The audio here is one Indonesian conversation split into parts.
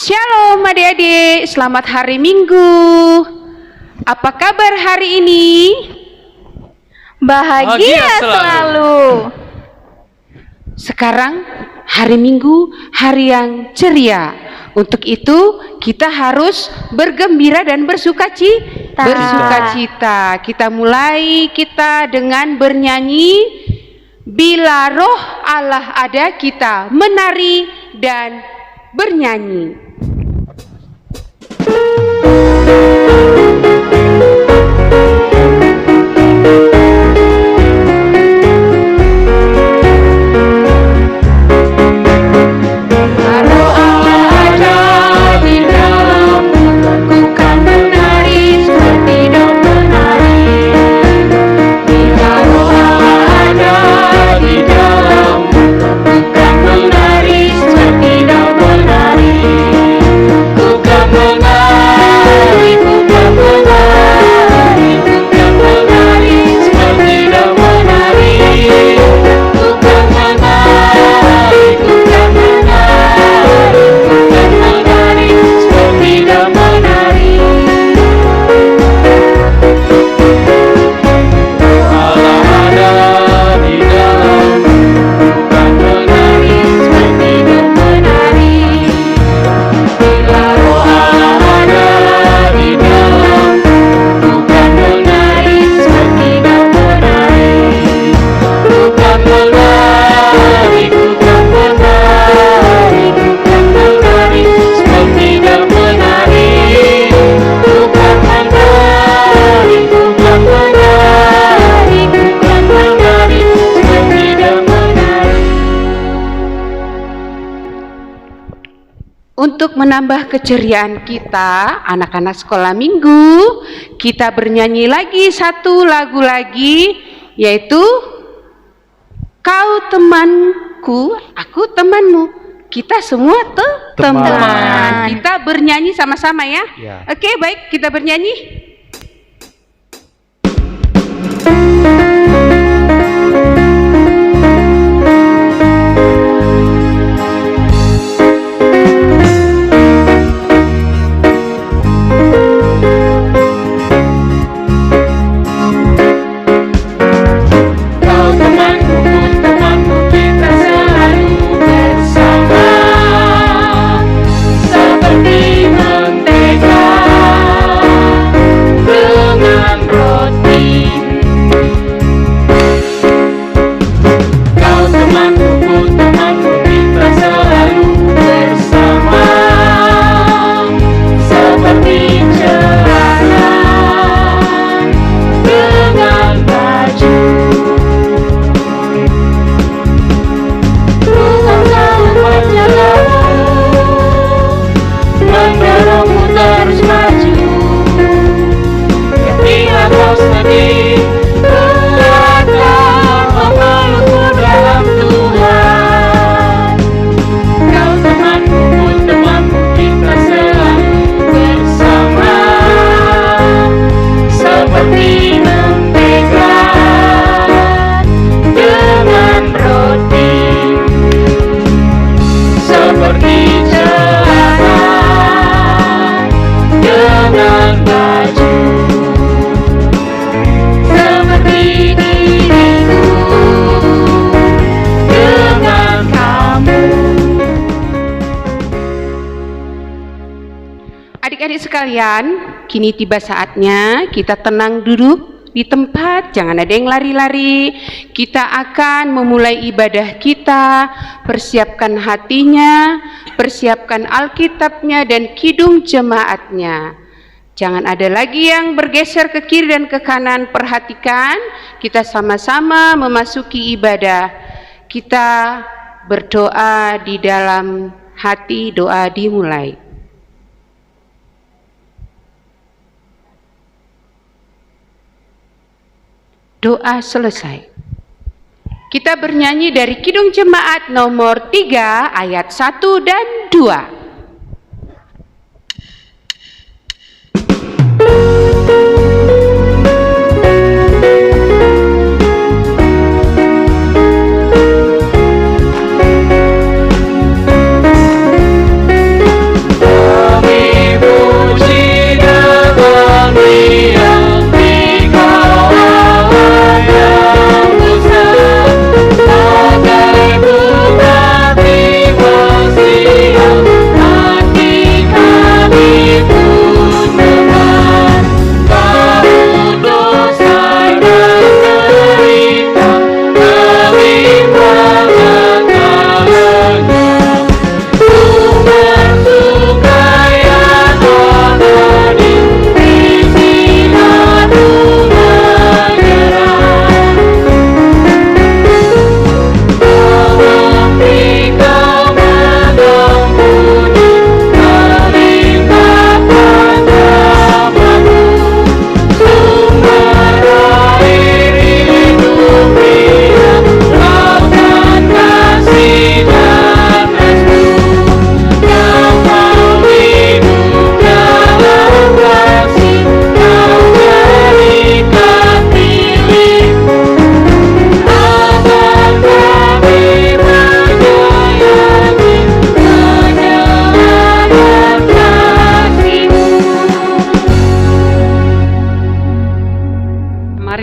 Shalom adik-adik, selamat hari Minggu. Apa kabar hari ini? Bahagia selalu. Sekarang hari Minggu, hari yang ceria. Untuk itu kita harus bergembira dan bersukacita. Kita mulai dengan bernyanyi. Bila roh Allah ada, kita menari dan bernyanyi. Untuk menambah keceriaan kita, anak-anak sekolah minggu, kita bernyanyi lagi satu lagu lagi, yaitu Kau temanku, aku temanmu. Kita semua teman. Kita bernyanyi sama-sama ya. Oke, baik, kita bernyanyi. Adik-adik sekalian, kini tiba saatnya kita tenang duduk di tempat, jangan ada yang lari-lari. Kita akan memulai ibadah kita, persiapkan hatinya, persiapkan Alkitabnya dan kidung jemaatnya. Jangan ada lagi yang bergeser ke kiri dan ke kanan. Perhatikan, kita sama-sama memasuki ibadah. Kita berdoa di dalam hati, doa dimulai. Doa selesai. Kita bernyanyi dari Kidung Jemaat nomor 3 ayat 1 dan 2.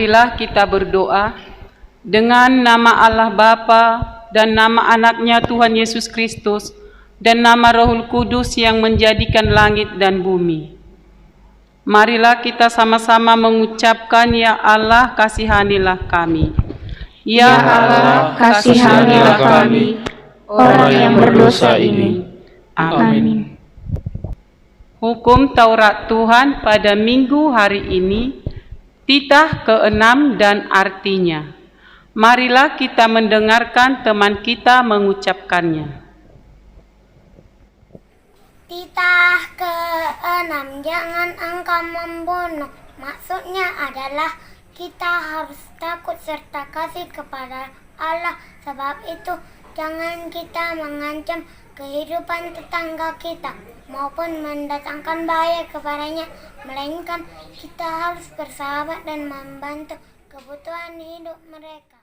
Marilah kita berdoa dengan nama Allah Bapa dan nama anaknya Tuhan Yesus Kristus dan nama Rohul Kudus yang menjadikan langit dan bumi. Marilah kita sama-sama mengucapkan, Ya Allah, kasihanilah kami. Ya Allah, kasihanilah kami, orang yang berdosa ini. Amin. Hukum Taurat Tuhan pada minggu hari ini, titah ke-6 dan artinya. Marilah kita mendengarkan teman kita mengucapkannya. Titah ke-6, jangan engkau membunuh. Maksudnya adalah kita harus takut serta kasih kepada Allah. Sebab itu jangan kita mengancam kehidupan tetangga kita maupun mendatangkan bahaya kepadanya, melainkan kita harus bersahabat dan membantu kebutuhan hidup mereka.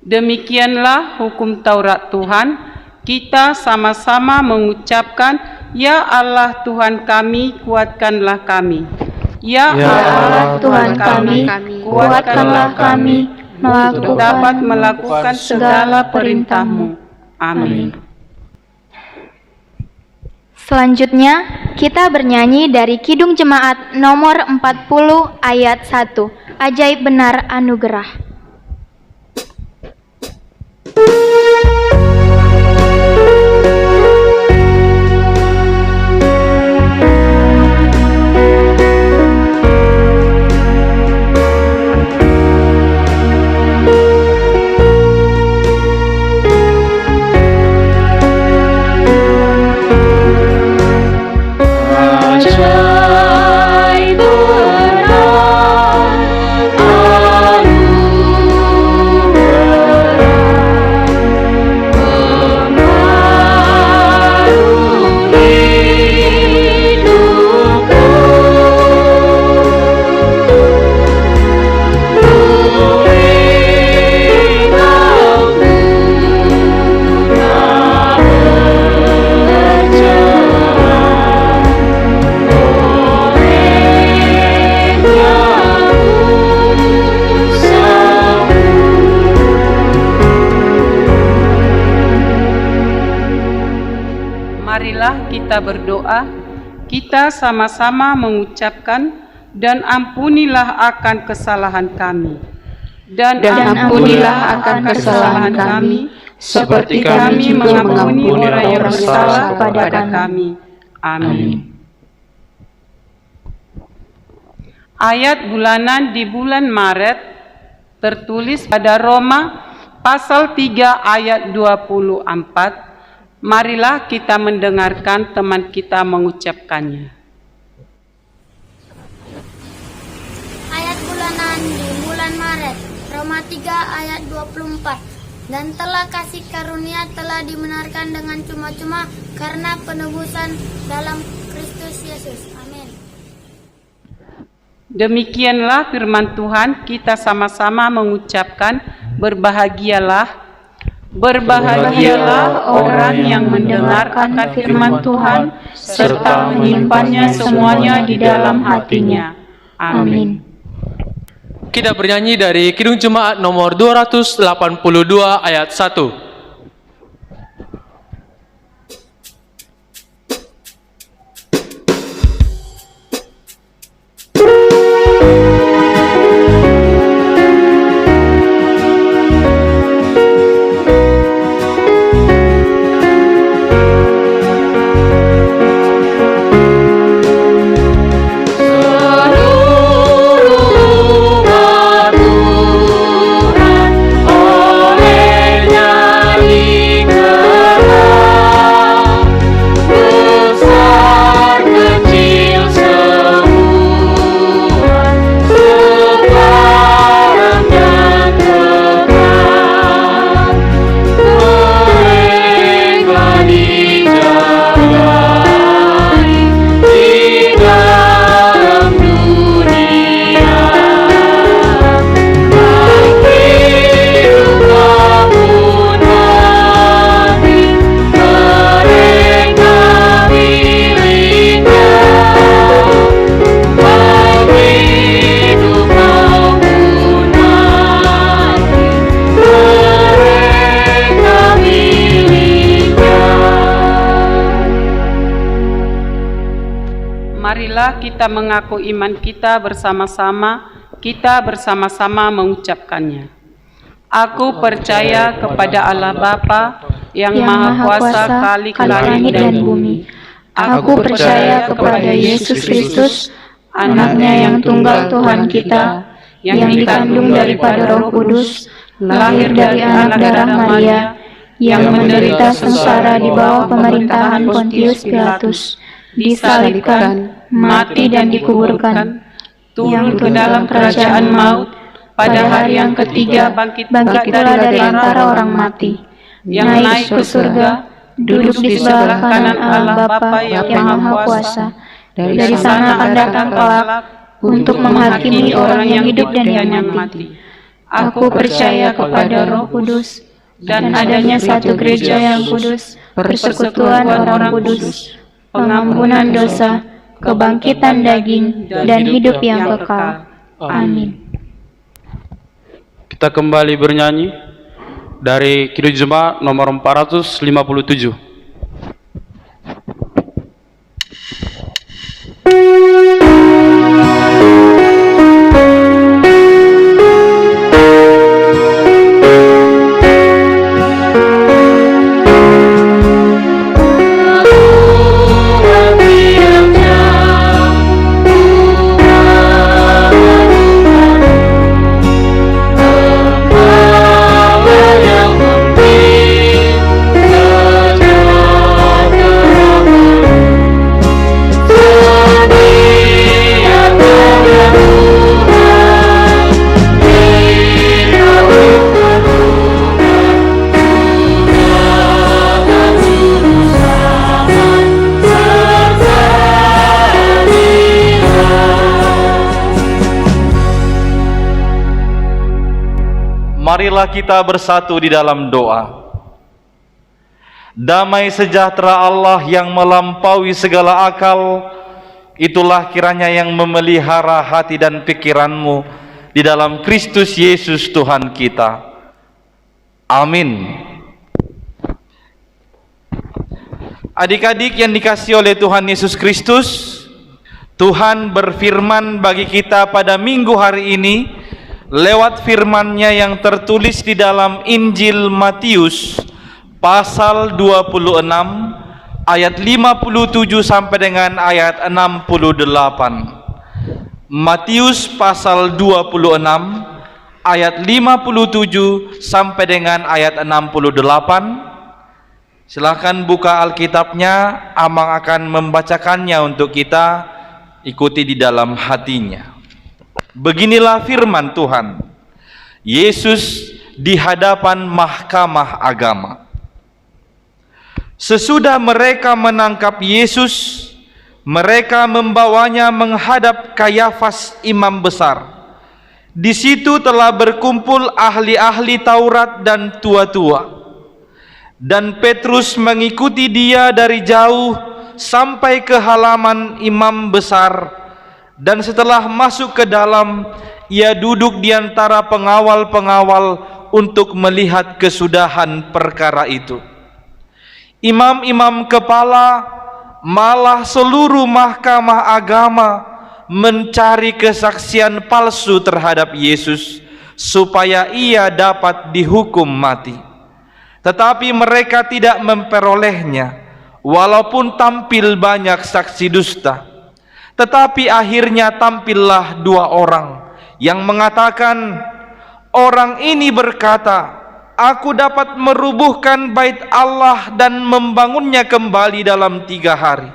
Demikianlah hukum Taurat Tuhan. Kita sama-sama mengucapkan, Ya Allah Tuhan kami, kuatkanlah kami. Ya Allah Tuhan kami, kuatkanlah kami untuk dapat melakukan segala perintah-Mu. Amin. Selanjutnya, kita bernyanyi dari Kidung Jemaat nomor 40 ayat 1, Ajaib Benar Anugerah. Marilah kita berdoa, kita sama-sama mengucapkan, dan ampunilah akan kesalahan kami. Dan ampunilah akan kesalahan kami, seperti kami mengampuni orang yang bersalah kepada kami. Amin. Ayat bulanan di bulan Maret tertulis pada Roma pasal 3 ayat 24. Marilah kita mendengarkan teman kita mengucapkannya. Ayat bulanan di bulan Maret, Roma 3 ayat 24. Dan telah kasih karunia telah dibenarkan dengan cuma-cuma karena penebusan dalam Kristus Yesus. Amin. Demikianlah firman Tuhan, kita sama-sama mengucapkan, Berbahagialah orang yang mendengar akan firman Tuhan, serta menyimpannya semuanya di dalam hatinya. Amin. Kita bernyanyi dari Kidung Jemaat nomor 282 ayat 1. Olehnya marilah kita mengaku iman kita bersama-sama, mengucapkannya. Aku percaya kepada Allah Bapa yang Maha Kuasa, Khalik langit dan bumi. Aku percaya kepada Yesus Kristus, anaknya yang tunggal Tuhan kita, yang dikandung daripada Roh Kudus, lahir dari anak darah Maria, yang menderita sengsara di bawah pemerintahan Pontius Pilatus, disalibkan, mati dan dikuburkan, turun ke dalam kerajaan maut, pada hari yang ketiga bangkit pula dari antara orang mati, yang naik ke surga, duduk di sebelah kanan Allah Bapa yang Maha Kuasa. Dari sana akan datang kelak untuk menghakimi orang yang hidup dan yang mati. Aku percaya kepada Roh Kudus dan adanya satu gereja yang kudus, persekutuan orang kudus, pengampunan dosa, kebangkitan daging, dan hidup yang kekal. Amin. Kita kembali bernyanyi dari Kidung Jemaat nomor 457. Marilah kita bersatu di dalam doa. Damai sejahtera Allah yang melampaui segala akal, itulah kiranya yang memelihara hati dan pikiranmu di dalam Kristus Yesus Tuhan kita. Amin. Adik-adik yang dikasihi oleh Tuhan Yesus Kristus, Tuhan berfirman bagi kita pada minggu hari ini lewat firman-Nya yang tertulis di dalam Injil Matius pasal 26 ayat 57 sampai dengan ayat 68. Matius pasal 26 ayat 57 sampai dengan ayat 68. Silakan buka Alkitabnya, Amang akan membacakannya untuk kita ikuti di dalam hatinya. Beginilah firman Tuhan. Yesus di hadapan mahkamah agama. Sesudah mereka menangkap Yesus, mereka membawanya menghadap Kayafas imam besar. Di situ telah berkumpul ahli-ahli Taurat dan tua-tua. Dan Petrus mengikuti dia dari jauh sampai ke halaman imam besar. Dan setelah masuk ke dalam, ia duduk di antara pengawal-pengawal untuk melihat kesudahan perkara itu. Imam-imam kepala, malah seluruh mahkamah agama mencari kesaksian palsu terhadap Yesus, supaya ia dapat dihukum mati. Tetapi mereka tidak memperolehnya, walaupun tampil banyak saksi dusta. Tetapi akhirnya tampillah dua orang yang mengatakan, orang ini berkata, aku dapat merubuhkan bait Allah dan membangunnya kembali dalam 3 hari.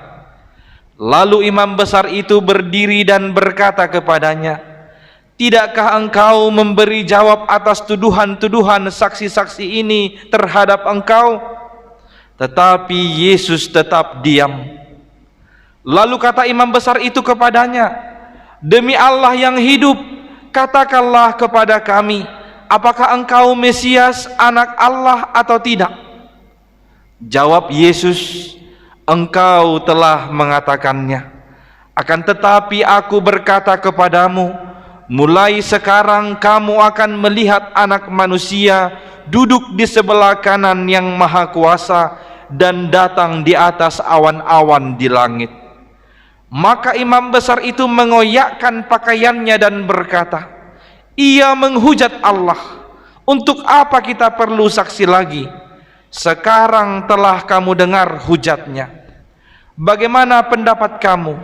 Lalu imam besar itu berdiri dan berkata kepadanya, tidakkah engkau memberi jawab atas tuduhan-tuduhan saksi-saksi ini terhadap engkau? Tetapi Yesus tetap diam. Lalu kata imam besar itu kepadanya, demi Allah yang hidup, katakanlah kepada kami, apakah engkau Mesias, anak Allah atau tidak? Jawab Yesus, engkau telah mengatakannya. Akan tetapi aku berkata kepadamu, mulai sekarang kamu akan melihat Anak Manusia duduk di sebelah kanan yang Maha Kuasa dan datang di atas awan-awan di langit. Maka imam besar itu mengoyakkan pakaiannya dan berkata, ia menghujat Allah. Untuk apa kita perlu saksi lagi? Sekarang telah kamu dengar hujatnya. Bagaimana pendapat kamu?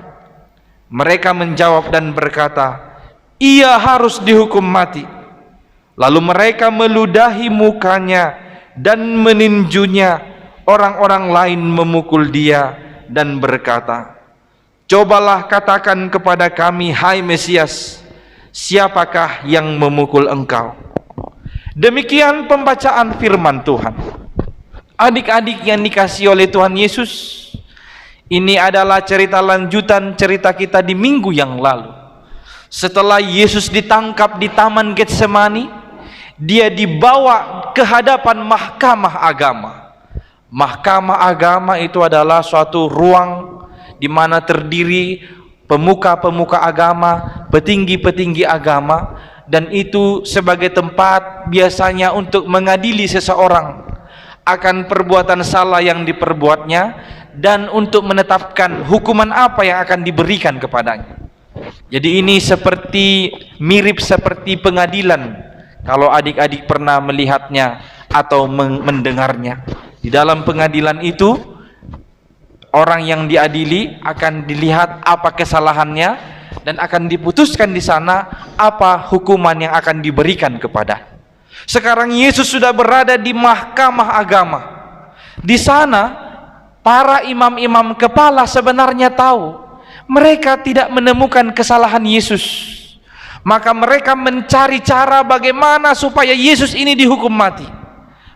Mereka menjawab dan berkata, ia harus dihukum mati. Lalu mereka meludahi mukanya dan meninjunya. Orang-orang lain memukul dia dan berkata, cobalah katakan kepada kami, hai Mesias, siapakah yang memukul engkau? Demikian pembacaan firman Tuhan. Adik-adik yang dikasihi oleh Tuhan Yesus, ini adalah cerita lanjutan cerita kita di minggu yang lalu. Setelah Yesus ditangkap di Taman Getsemani, dia dibawa ke hadapan mahkamah agama. Mahkamah agama itu adalah suatu ruang di mana terdiri pemuka-pemuka agama, petinggi-petinggi agama, dan itu sebagai tempat biasanya untuk mengadili seseorang akan perbuatan salah yang diperbuatnya dan untuk menetapkan hukuman apa yang akan diberikan kepadanya. Jadi ini mirip seperti pengadilan kalau adik-adik pernah melihatnya atau mendengarnya. Di dalam pengadilan itu orang yang diadili akan dilihat apa kesalahannya dan akan diputuskan di sana apa hukuman yang akan diberikan kepada. Sekarang Yesus sudah berada di mahkamah agama. Di sana para imam-imam kepala sebenarnya tahu mereka tidak menemukan kesalahan Yesus. Maka mereka mencari cara bagaimana supaya Yesus ini dihukum mati.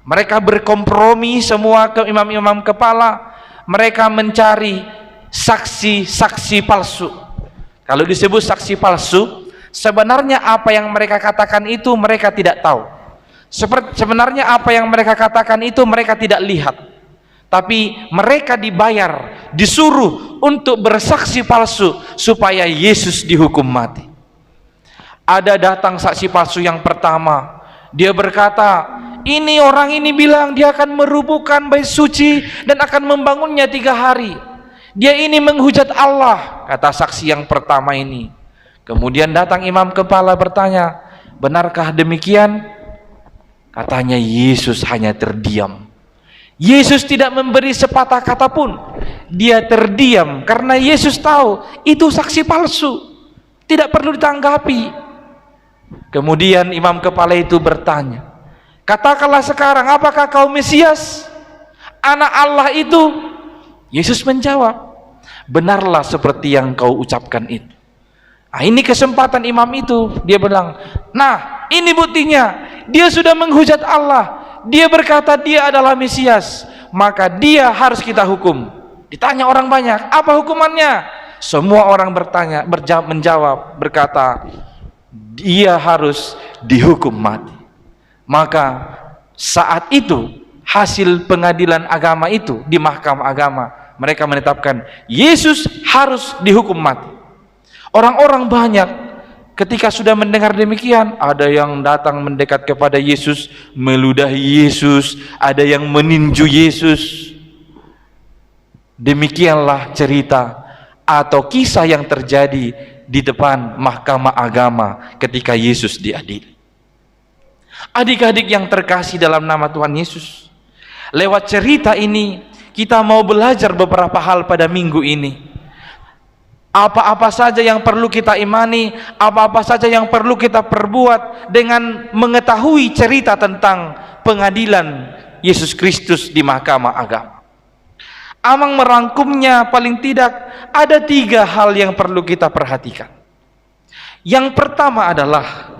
Mereka berkompromi semua ke imam-imam kepala. Mereka mencari saksi-saksi palsu. Kalau disebut saksi palsu, sebenarnya apa yang mereka katakan itu mereka tidak tahu. Sebenarnya apa yang mereka katakan itu mereka tidak lihat. Tapi mereka dibayar, disuruh untuk bersaksi palsu supaya Yesus dihukum mati. Ada datang saksi palsu yang pertama. Dia berkata, ini orang ini bilang dia akan merubuhkan bait suci dan akan membangunnya 3 hari. Dia ini menghujat Allah, kata saksi yang pertama ini. Kemudian datang imam kepala bertanya, benarkah demikian? Katanya Yesus hanya terdiam. Yesus tidak memberi sepatah kata pun. Dia terdiam karena Yesus tahu itu saksi palsu, tidak perlu ditanggapi. Kemudian imam kepala itu bertanya, katakanlah sekarang, apakah kau Mesias, anak Allah itu? Yesus menjawab, benarlah seperti yang kau ucapkan itu. Nah, ini kesempatan imam itu. Dia bilang, nah ini buktinya, dia sudah menghujat Allah. Dia berkata dia adalah Mesias, maka dia harus kita hukum. Ditanya orang banyak, apa hukumannya? Semua orang menjawab, berkata, dia harus dihukum mati. Maka saat itu hasil pengadilan agama itu di mahkamah agama, mereka menetapkan Yesus harus dihukum mati. Orang-orang banyak ketika sudah mendengar demikian, ada yang datang mendekat kepada Yesus, meludahi Yesus, ada yang meninju Yesus. Demikianlah cerita atau kisah yang terjadi di depan mahkamah agama ketika Yesus diadili. Adik-adik yang terkasih dalam nama Tuhan Yesus, lewat cerita ini kita mau belajar beberapa hal pada minggu ini. Apa-apa saja yang perlu kita imani, apa-apa saja yang perlu kita perbuat dengan mengetahui cerita tentang pengadilan Yesus Kristus di mahkamah agama. Amang merangkumnya, paling tidak ada 3 hal yang perlu kita perhatikan. Yang pertama adalah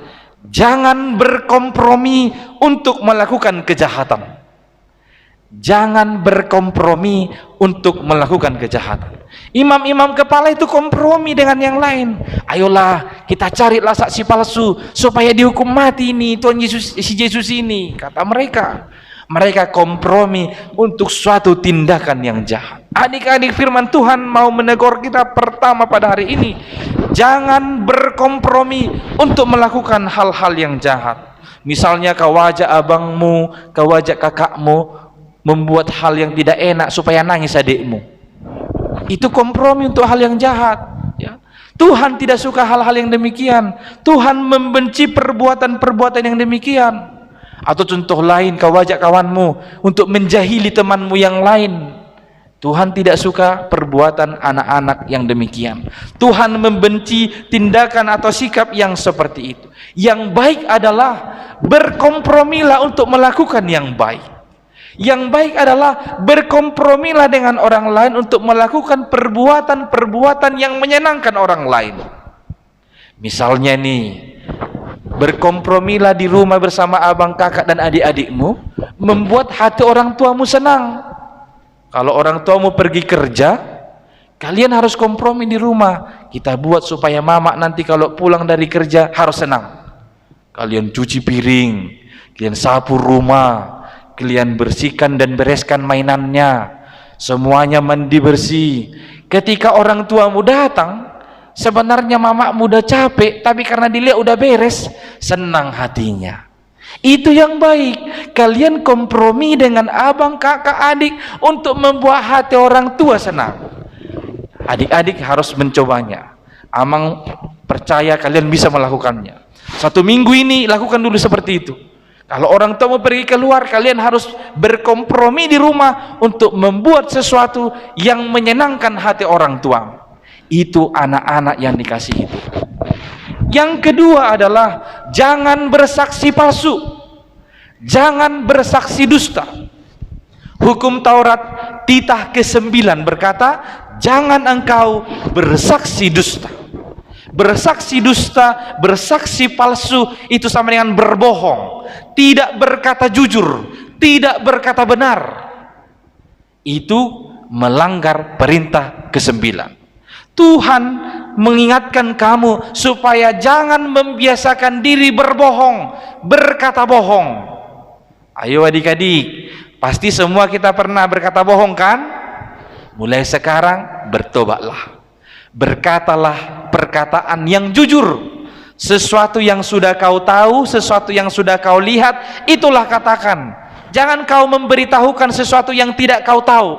jangan berkompromi untuk melakukan kejahatan. Jangan berkompromi untuk melakukan kejahatan. Imam-imam kepala itu kompromi dengan yang lain. Ayolah kita carilah saksi palsu supaya dihukum mati ini Tuhan Yesus, si Yesus ini, kata mereka. Mereka kompromi untuk suatu tindakan yang jahat. Adik-adik, firman Tuhan mau menegur kita pertama pada hari ini. Jangan berkompromi untuk melakukan hal-hal yang jahat. Misalnya kau ajak abangmu, kau ajak kakakmu membuat hal yang tidak enak supaya nangis adikmu. Itu kompromi untuk hal yang jahat, ya. Tuhan tidak suka hal-hal yang demikian. Tuhan membenci perbuatan-perbuatan yang demikian. Atau contoh lain, kau ajak kawanmu untuk menjahili temanmu yang lain. Tuhan tidak suka perbuatan anak-anak yang demikian. Tuhan membenci tindakan atau sikap yang seperti itu. Yang baik adalah berkompromilah untuk melakukan yang baik. Yang baik adalah berkompromilah dengan orang lain untuk melakukan perbuatan-perbuatan yang menyenangkan orang lain. Misalnya nih, berkompromilah di rumah bersama abang, kakak, dan adik-adikmu, membuat hati orang tuamu senang. Kalau orang tuamu pergi kerja, kalian harus kompromi di rumah. Kita buat supaya mama nanti kalau pulang dari kerja harus senang. Kalian cuci piring, kalian sapu rumah, kalian bersihkan dan bereskan mainannya, semuanya mandi bersih. Ketika orang tuamu datang, sebenarnya mamamu udah capek, tapi karena dilihat udah beres, senang hatinya. Itu yang baik. Kalian kompromi dengan abang, kakak, adik untuk membuat hati orang tua senang. Adik-adik harus mencobanya. Amang percaya kalian bisa melakukannya. 1 minggu ini lakukan dulu seperti itu. Kalau orang tua mau pergi keluar, kalian harus berkompromi di rumah untuk membuat sesuatu yang menyenangkan hati orang tua. Itu anak-anak yang dikasihi itu. Yang kedua adalah jangan bersaksi palsu. Jangan bersaksi dusta. Hukum Taurat titah ke-9 berkata, jangan engkau bersaksi dusta. Bersaksi dusta, bersaksi palsu itu sama dengan berbohong, tidak berkata jujur, tidak berkata benar. Itu melanggar perintah ke-9. Tuhan mengingatkan kamu supaya jangan membiasakan diri berbohong, berkata bohong. Ayo adik-adik, pasti semua kita pernah berkata bohong kan? Mulai sekarang bertobatlah. Berkatalah perkataan yang jujur. Sesuatu yang sudah kau tahu, sesuatu yang sudah kau lihat, itulah katakan. Jangan kau memberitahukan sesuatu yang tidak kau tahu,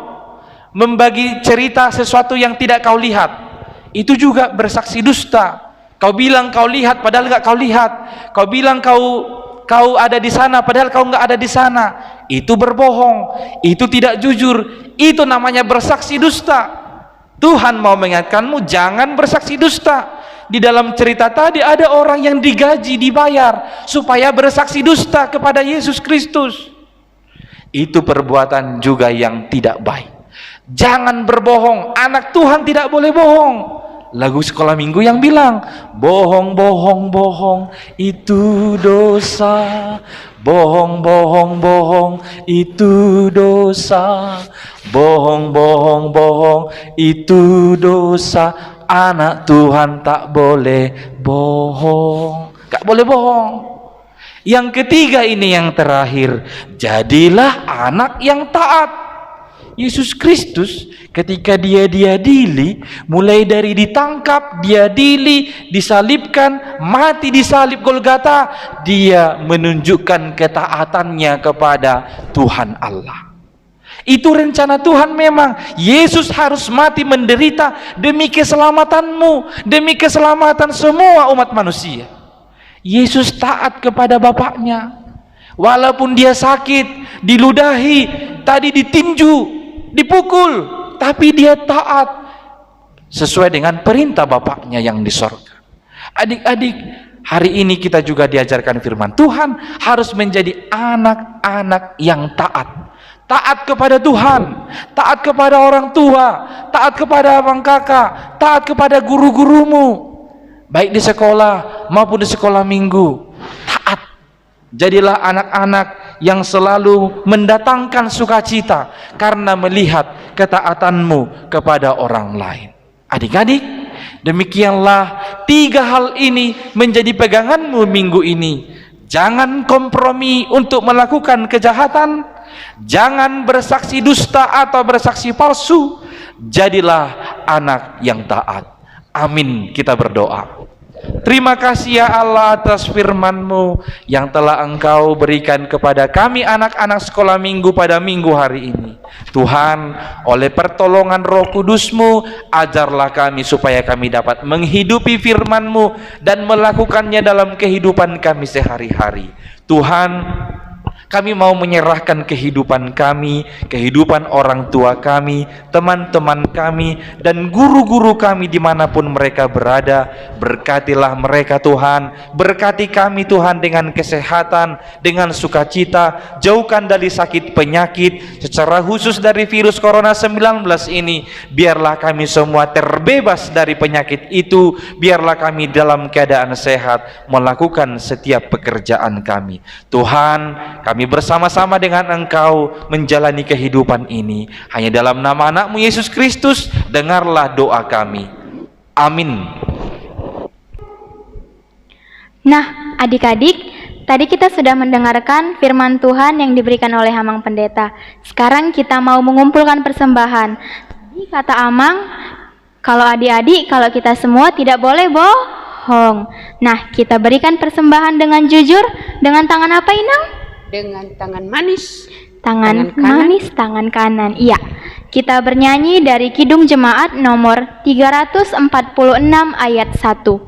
membagi cerita sesuatu yang tidak kau lihat. Itu juga bersaksi dusta. Kau bilang kau lihat padahal nggak kau lihat. Kau bilang kau ada di sana padahal kau nggak ada di sana. Itu berbohong. Itu tidak jujur. Itu namanya bersaksi dusta. Tuhan mau mengingatkanmu jangan bersaksi dusta. Di dalam cerita tadi ada orang yang digaji, dibayar supaya bersaksi dusta kepada Yesus Kristus. Itu perbuatan juga yang tidak baik. Jangan berbohong. Anak Tuhan tidak boleh bohong. Lagu sekolah minggu yang bilang, bohong, bohong, bohong, itu dosa. Bohong, bohong, bohong, itu dosa. Bohong, bohong, bohong, itu dosa. Anak Tuhan tak boleh bohong. Gak boleh bohong. Yang ketiga ini yang terakhir, jadilah anak yang taat. Yesus Kristus ketika dia diadili, mulai dari ditangkap, diadili, disalibkan, mati di salib Golgota, dia menunjukkan ketaatannya kepada Tuhan Allah. Itu rencana Tuhan memang. Yesus harus mati menderita demi keselamatanmu, demi keselamatan semua umat manusia. Yesus taat kepada Bapaknya. Walaupun dia sakit, diludahi, tadi ditinju, dipukul, tapi dia taat sesuai dengan perintah Bapaknya yang di sorga. Adik-adik, hari ini kita juga diajarkan firman Tuhan harus menjadi anak-anak yang taat. Taat kepada Tuhan, taat kepada orang tua, taat kepada abang kakak, taat kepada guru-gurumu, baik di sekolah maupun di sekolah minggu. Taat. Jadilah anak-anak yang selalu mendatangkan sukacita karena melihat ketaatanmu kepada orang lain. Adik-adik, demikianlah 3 hal ini menjadi peganganmu minggu ini. Jangan kompromi untuk melakukan kejahatan, jangan bersaksi dusta atau bersaksi palsu, jadilah anak yang taat. Amin. Kita berdoa. Terima kasih ya Allah atas firman-Mu yang telah Engkau berikan kepada kami anak-anak sekolah minggu pada minggu hari ini. Tuhan, oleh pertolongan Roh Kudus-Mu, ajarlah kami supaya kami dapat menghidupi firman-Mu dan melakukannya dalam kehidupan kami sehari-hari. Tuhan, kami mau menyerahkan kehidupan kami, kehidupan orang tua kami, teman-teman kami, dan guru-guru kami dimanapun mereka berada. Berkatilah mereka Tuhan, berkati kami Tuhan dengan kesehatan, dengan sukacita, jauhkan dari sakit penyakit, secara khusus dari virus corona 19 ini. Biarlah kami semua terbebas dari penyakit itu, biarlah kami dalam keadaan sehat melakukan setiap pekerjaan kami. Tuhan, kami bersama-sama dengan Engkau menjalani kehidupan ini. Hanya dalam nama anak-Mu Yesus Kristus, dengarlah doa kami. Amin. Nah, adik-adik, tadi kita sudah mendengarkan firman Tuhan yang diberikan oleh Amang Pendeta. Sekarang kita mau mengumpulkan persembahan. Tadi kata Amang, kalau adik-adik, kalau kita semua tidak boleh bohong. Nah, kita berikan persembahan dengan jujur. Dengan tangan apa, Inang? Dengan tangan manis. Tangan kanan. manis, tangan kanan. Iya. Kita bernyanyi dari Kidung Jemaat nomor 346 ayat 1.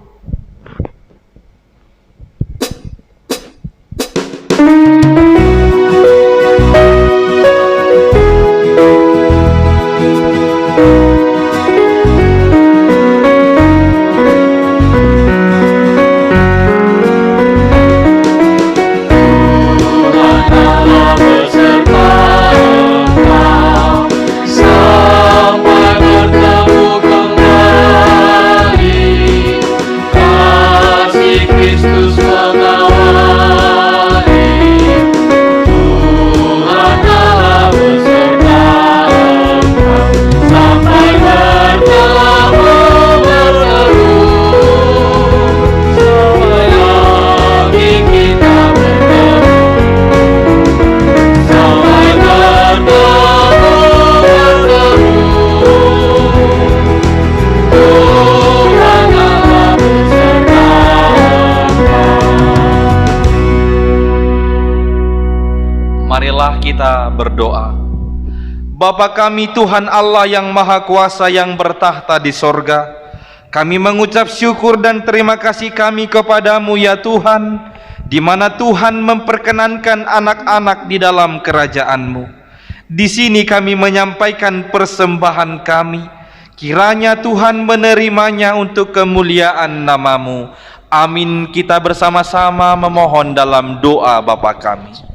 Marilah kita berdoa. Bapa kami Tuhan Allah yang Maha Kuasa yang bertahta di sorga, kami mengucap syukur dan terima kasih kami kepadamu ya Tuhan, di mana Tuhan memperkenankan anak-anak di dalam kerajaan-Mu. Di sini kami menyampaikan persembahan kami, kiranya Tuhan menerimanya untuk kemuliaan nama-Mu. Amin. Kita bersama-sama memohon dalam doa Bapa kami.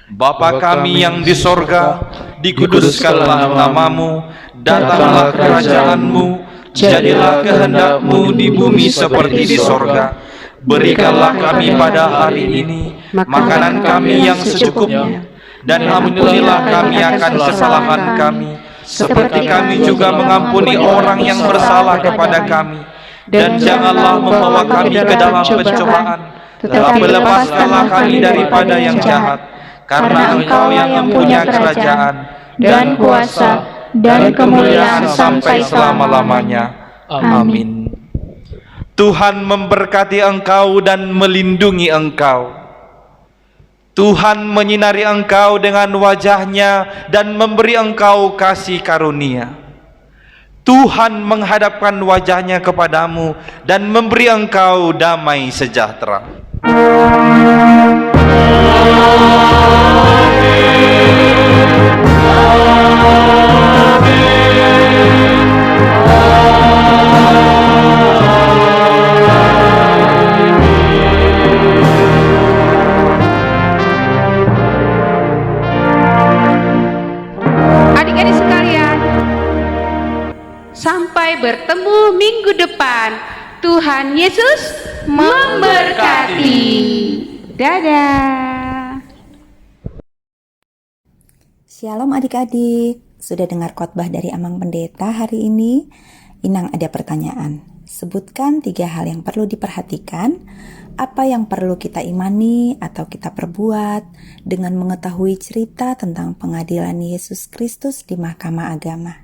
Bapa kami yang di sorga, dikuduskanlah namamu, datanglah kerajaan-Mu, jadilah kehendak-Mu di bumi seperti di sorga. Berikanlah kami pada hari ini makanan kami yang secukupnya, dan ampunilah kami akan kesalahan kami, seperti kami juga mengampuni orang yang bersalah kepada kami. Dan janganlah membawa kami ke dalam pencobaan, tetapi lepaskanlah kami daripada yang jahat. Karena Engkau yang mempunyai kerajaan dan kuasa dan kemuliaan sampai selama-lamanya. Amin. Tuhan memberkati engkau dan melindungi engkau. Tuhan menyinari engkau dengan wajah-Nya dan memberi engkau kasih karunia. Tuhan menghadapkan wajah-Nya kepadamu dan memberi engkau damai sejahtera. Adik-adik sekalian, sampai bertemu minggu depan. Tuhan Yesus memberkati. Dadah. Shalom adik-adik, sudah dengar khotbah dari Amang Pendeta hari ini? Inang ada pertanyaan. Sebutkan 3 hal yang perlu diperhatikan, apa yang perlu kita imani atau kita perbuat dengan mengetahui cerita tentang pengadilan Yesus Kristus di Mahkamah Agama.